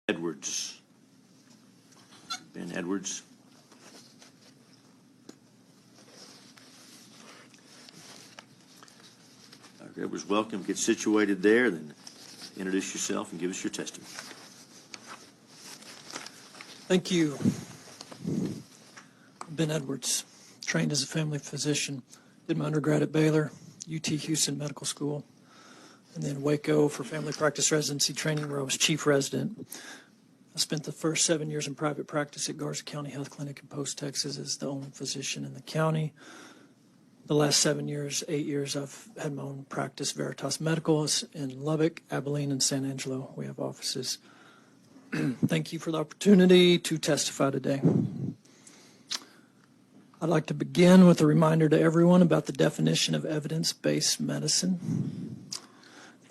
Edwards. Ben Edwards. Dr. Edwards, welcome. Get situated there, then introduce yourself and give us your testimony. Thank you. Ben Edwards, trained as a family physician. Did my undergrad at Baylor, UT Houston Medical School, and then Waco for family practice residency training where I was chief resident. I spent the first 7 years in private practice at Garza County Health Clinic in Post, Texas as the only physician in the county. The last 7 years, 8 years, I've had my own practice, Veritas Medical, in Lubbock, Abilene, and San Angelo. We have offices. Thank you for the opportunity to testify today. I'd like to begin with a reminder to everyone about the definition of evidence-based medicine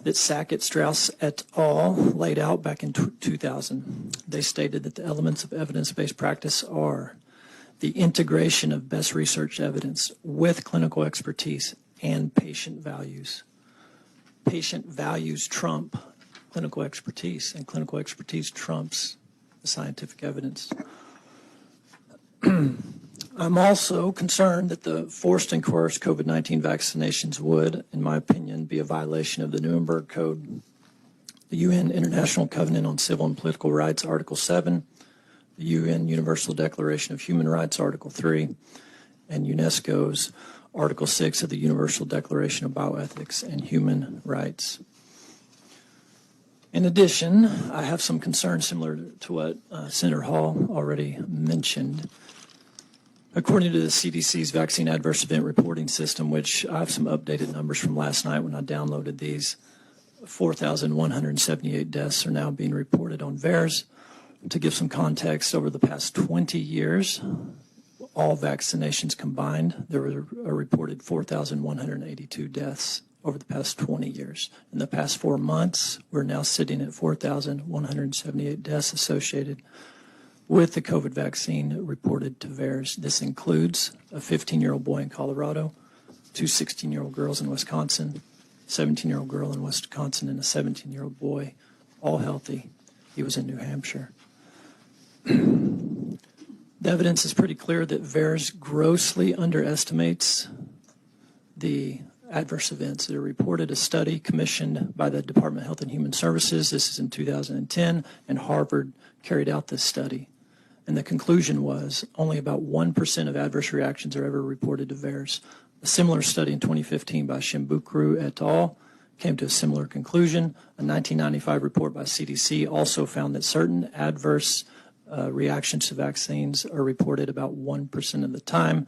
that Sackett, Strauss et al. Laid out back in 2000. They stated that the elements of evidence-based practice are the integration of best research evidence with clinical expertise and patient values. Patient values trump clinical expertise, and clinical expertise trumps the scientific evidence. I'm also concerned that the forced and coerced COVID-19 vaccinations would, in my opinion, be a violation of the Nuremberg Code, the UN International Covenant on Civil and Political Rights, Article 7, the UN Universal Declaration of Human Rights, Article 3, and UNESCO's Article 6 of the Universal Declaration of Bioethics and Human Rights. In addition, I have some concerns similar to what Senator Hall already mentioned. According to the CDC's Vaccine Adverse Event Reporting System, which I have some updated numbers from last night when I downloaded these, 4,178 deaths are now being reported on VAERS. To give some context, over the past 20 years, all vaccinations combined, there were a reported 4,182 deaths over the past 20 years. In the past 4 months, we're now sitting at 4,178 deaths associated with the COVID vaccine reported to VAERS. This includes a 15-year-old boy in Colorado, 2 16-year-old girls in Wisconsin, a 17-year-old girl in Wisconsin, and a 17-year-old boy, all healthy. He was in New Hampshire. The evidence is pretty clear that VAERS grossly underestimates the adverse events that are reported. A study commissioned by the Department of Health and Human Services, this is in 2010, and Harvard carried out this study. And the conclusion was only about 1% of adverse reactions are ever reported to VAERS. A similar study in 2015 by Shimbukuru et al. Came to a similar conclusion. A 1995 report by CDC also found that certain adverse reactions to vaccines are reported about 1% of the time.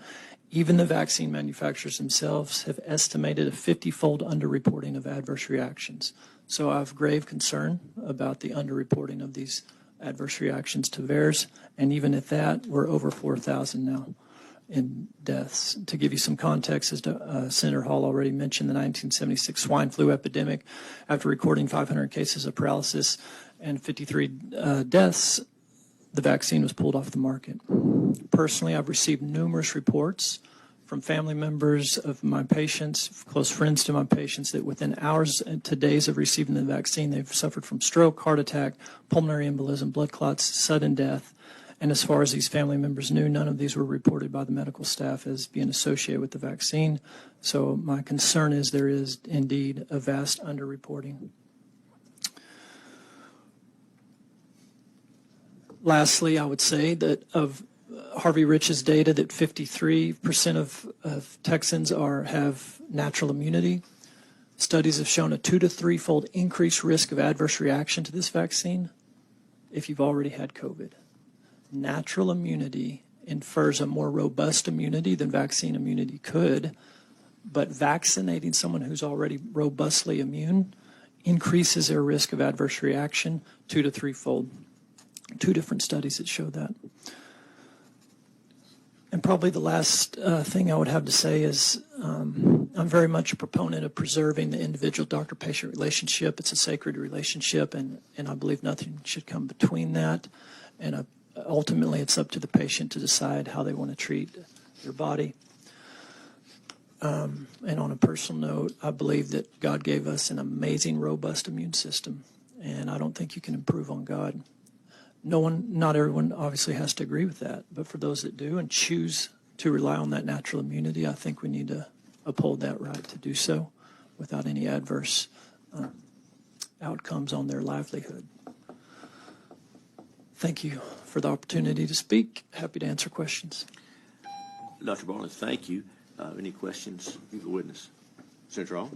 Even the vaccine manufacturers themselves have estimated a 50-fold underreporting of adverse reactions. So I have grave concern about the underreporting of these adverse reactions to VAERS, and even at that, we're over 4,000 now in deaths. To give you some context, as Senator Hall already mentioned, the 1976 swine flu epidemic, after recording 500 cases of paralysis and 53 deaths, the vaccine was pulled off the market. Personally, I've received numerous reports from family members of my patients, close friends to my patients, that within hours to days of receiving the vaccine, they've suffered from stroke, heart attack, pulmonary embolism, blood clots, sudden death. And as far as these family members knew, none of these were reported by the medical staff as being associated with the vaccine. So my concern is there is indeed a vast underreporting. Lastly, I would say that of Harvey Rich's data that 53% of Texans have natural immunity. Studies have shown a 2 to 3-fold increased risk of adverse reaction to this vaccine if you've already had COVID. Natural immunity infers a more robust immunity than vaccine immunity could, but vaccinating someone who's already robustly immune increases their risk of adverse reaction 2 to 3-fold. 2 different studies that show that. And probably the last thing I would have to say is I'm very much a proponent of preserving the individual doctor-patient relationship. It's a sacred relationship, and I believe nothing should come between that. And ultimately, it's up to the patient to decide how they want to treat their body. And on a personal note, I believe that God gave us an amazing, robust immune system, and I don't think you can improve on God. Not everyone obviously has to agree with that, but for those that do and choose to rely on that natural immunity, I think we need to uphold that right to do so without any adverse outcomes on their livelihood. Thank you for the opportunity to speak. Happy to answer questions. Dr. Bartlett, thank you. Any questions? You can witness. Senator Hall?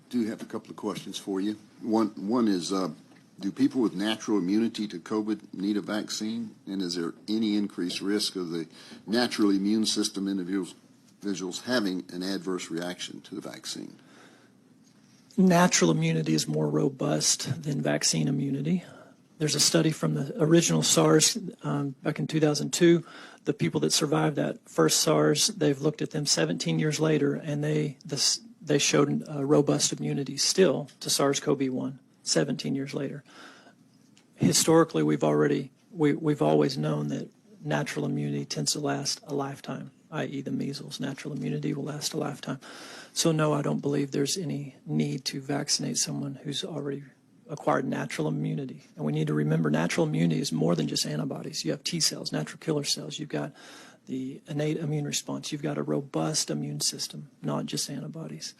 Do have a couple of questions for you. One is, do people with natural immunity to COVID need a vaccine? And is there any increased risk of the natural immune system individuals having an adverse reaction to the vaccine? Natural immunity is more robust than vaccine immunity. There's a study from the original SARS back in 2002. The people that survived that first SARS, they've looked at them 17 years later, and they showed robust immunity still to SARS-CoV-1 17 years later. Historically, we've always known that natural immunity tends to last a lifetime, i.e. the measles. Natural immunity will last a lifetime. So no, I don't believe there's any need to vaccinate someone who's already acquired natural immunity. And we need to remember natural immunity is more than just antibodies. You have T cells, natural killer cells. You've got the innate immune response. You've got a robust immune system, not just antibodies.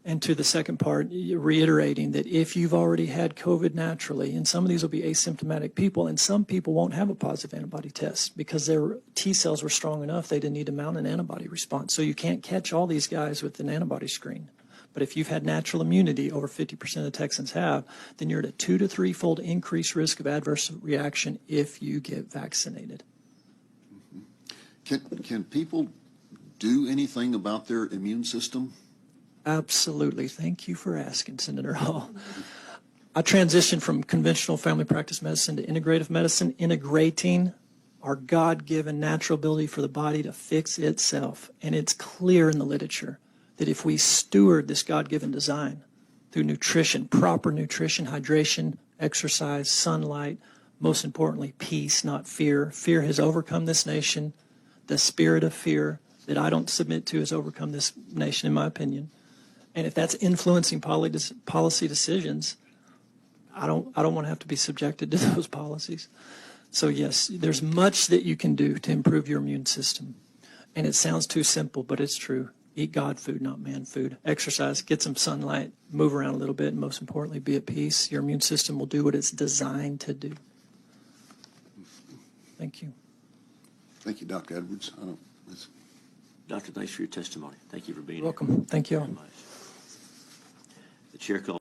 And to the second part, reiterating that if you've already had COVID naturally, and some of these will be asymptomatic people, and some people won't have a positive antibody test because their T cells were strong enough they didn't need to mount an antibody response. So you can't catch all these guys with an antibody screen. But if you've had natural immunity, over 50% of Texans have, then you're at a 2 to 3-fold increased risk of adverse reaction if you get vaccinated. Can people do anything about their immune system? Absolutely. Thank you for asking, Senator Hall. I transitioned from conventional family practice medicine to integrative medicine, integrating our God-given natural ability for the body to fix itself. And it's clear in the literature that if we steward this God-given design through nutrition, proper nutrition, hydration, exercise, sunlight, most importantly, peace, not fear. Fear has overcome this nation. The spirit of fear that I don't submit to has overcome this nation, in my opinion. And if that's influencing policy decisions, I don't want to have to be subjected to those policies. So yes, there's much that you can do to improve your immune system. And it sounds too simple, but it's true. Eat God food, not man food. Exercise, get some sunlight, move around a little bit, and most importantly, be at peace. Your immune system will do what it's designed to do. Thank you. Thank you, Dr. Edwards. Doctor, thanks for your testimony. Thank you for being You're welcome. Thank you all. here. The chair calls